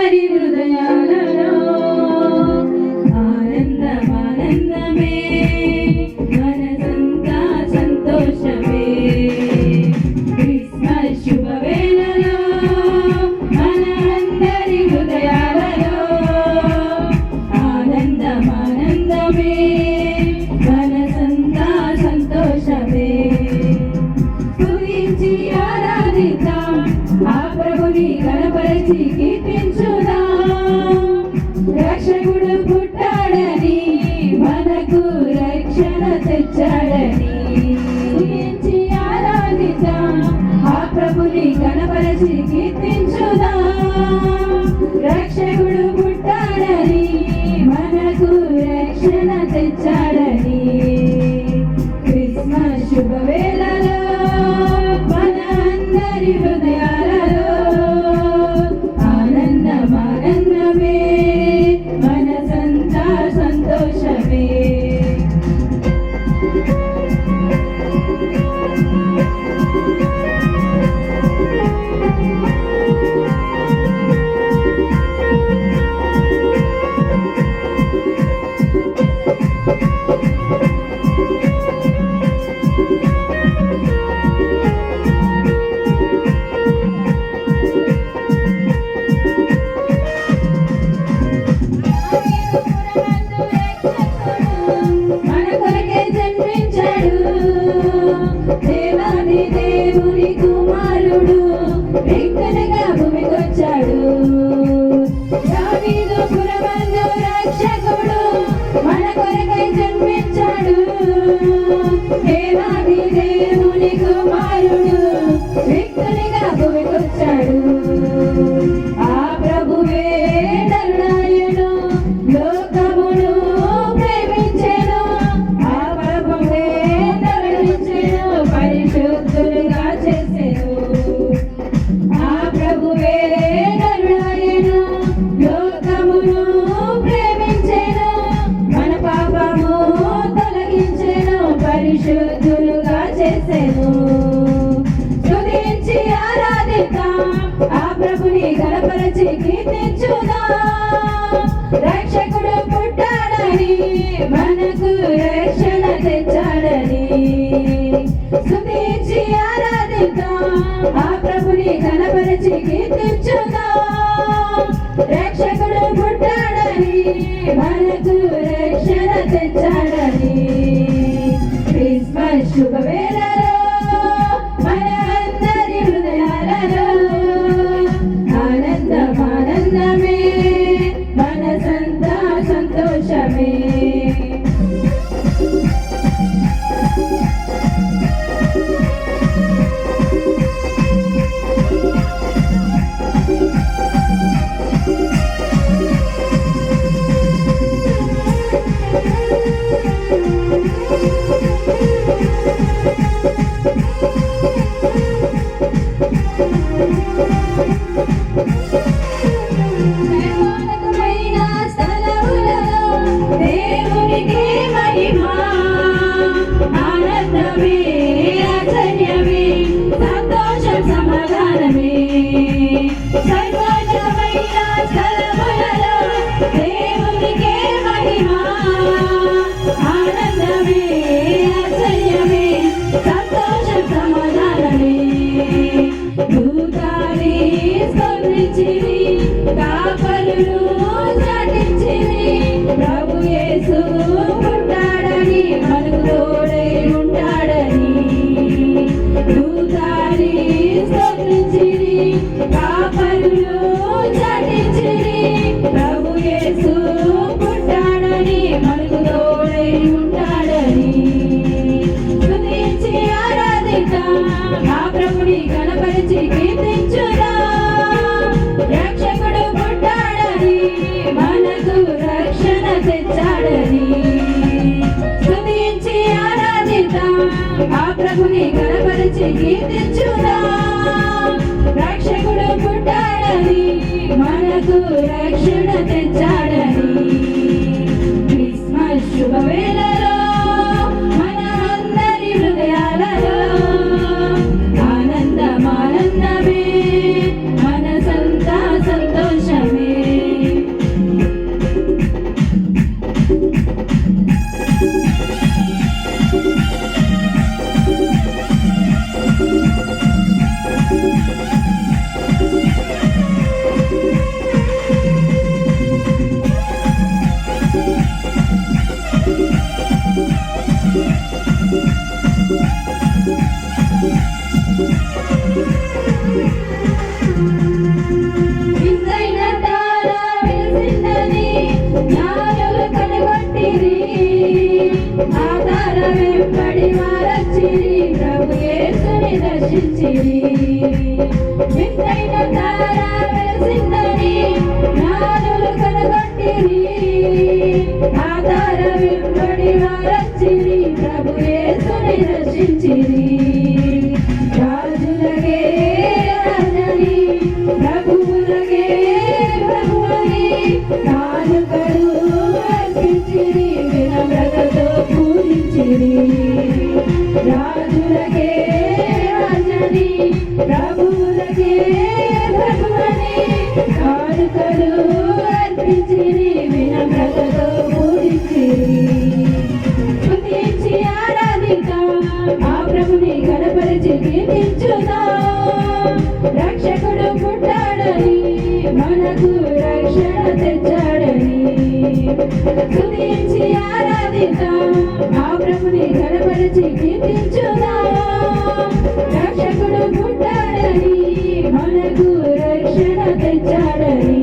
అందరి హృదయాలలో ఆనందమానందమే మనసంతా సంతోషమే క్రిస్మస్ శుభవేళలో మన అందరి హృదయాలలో ఆనందమానందమే మనసంతా సంతోషమే స్తుతించి ఆరాధిద్దాం ఆ ప్రభుని గణపరచి కీర్తించుదాం రక్షకుడు పుట్టాడని మనకు రక్షణ తెచ్చాడని స్తుతించి ఆరాధిద్దాం ఆ ప్రభుని గణపరచి కీర్తించుదాం రక్షకుడు పుట్టాడని మనకు రక్షణ తెచ్చాడని క్రిస్మస్ శుభవేళలో మన అందరి హృదయాలలో ఆనందమానందమే మనసంతా సంతోషమే మన కొరకే జన్మించాడు దేవాది దేవుని కుమారుడు వ్యక్తునిగా భూమికొచ్చాడు దావీదు పురమందు రక్షకుడు మన కొరకే జన్మించాడు దేవాది దేవుని కుమారుడు వ్యక్తునిగా భూమికొచ్చాడు ఆ ప్రభువే నరుడాయను లోకమును ప్రేమించెను ఆ ప్రభువే నరుడించెను పరిశుద్ధులుగా చేసెను ఆ ప్రభువే నరుడాయను లోకమును ప్రేమించెను మన పాపము తొలగించెను పరిశుద్ధులుగా చేసెను స్తుతించి ఆరాధిద్దాం ఆ ప్రభుని గణపరచి కీర్తించుదాం రక్షకుడు పుట్టాడని మనకు రక్షణ తెచ్చాడని స్తుతించి ఆరాధిద్దాం ఆ ప్రభుని గణపరచి కీర్తించుదాం రక్షకుడు పుట్టాడని మనకు రక్షణ తెచ్చాడని క్రిస్మస్ శుభవేళలో మన అందరి హృదయాలలో ఆనందమానందమే మనసంతా సంతోషమే సర్వోన్నతమైన స్థలములలో దేవునికి మహిమ ఆనందమే ఆశ్చర్యమే సంతోషం సమాధానమే సర్వోన్నతమైన స్థలములలో దేవునికి మహిమ ఆనందమే ఆశ్చర్యమే సంతోషం సమాధానమే దూతాన్ని స్తుతించిరి కాపరులు చాటించిరి ప్రభు యేసు పుట్టాడని మనకు తోడై ఉంటాడని దూతాన్ని స్తుతించిరి కాపరులు చాటించిరి ప్రభు యేసు పుట్టాడని మనకు తోడై ఉంటాడని స్తుతించి ఆరాధిద్దాం ఆ ప్రభుని గణపరిచి కీర్తించుదాం రక్షకుడు పుట్టాడని మనకు రక్షణ తెచ్చాడని స్తుతించి ఆరాధిద్దాం ఆ ప్రభుని గణపరిచి కీర్తించుదాం రక్షకుడు పుట్టాడని మనకు రక్షణ తెచ్చాడని క్రిస్మస్ శుభవేళలో మన అందరి హృదయాలలో ఆనందమానందమే మనసంతా సంతోషమే దర్శించిరి. వింతైన తార వెలసిందని జ్ఞానులు కనుగొంటిరి. ఆ తార వెంబడి వారొచ్చిరి, ప్రభు యేసుని దర్శించిరి. రాజులకే రాజని, ప్రభువులకే ప్రభువని కానుకలు అర్పించిరి, వినమ్రతతో పూజించిరి. రాజులకే రాజని, ప్రభువులకే ప్రభువని కానుకలు అర్పించిరి, వినమ్రతతో పూజించిరి. స్తుతించి ఆరాధిద్దాం, ఆ ప్రభుని కనపరిచి కీర్తించుదాం. రక్షకుడు పుట్టాడని, మనకు రక్షణ తెచ్చాడని. స్తుతించి ఆరాధిద్దాం, ఆ ప్రభుని కనపరిచి కీర్తించుదాం. రక్షకుడు పుట్టాడని, మనకు రక్షణ తెచ్చాడని.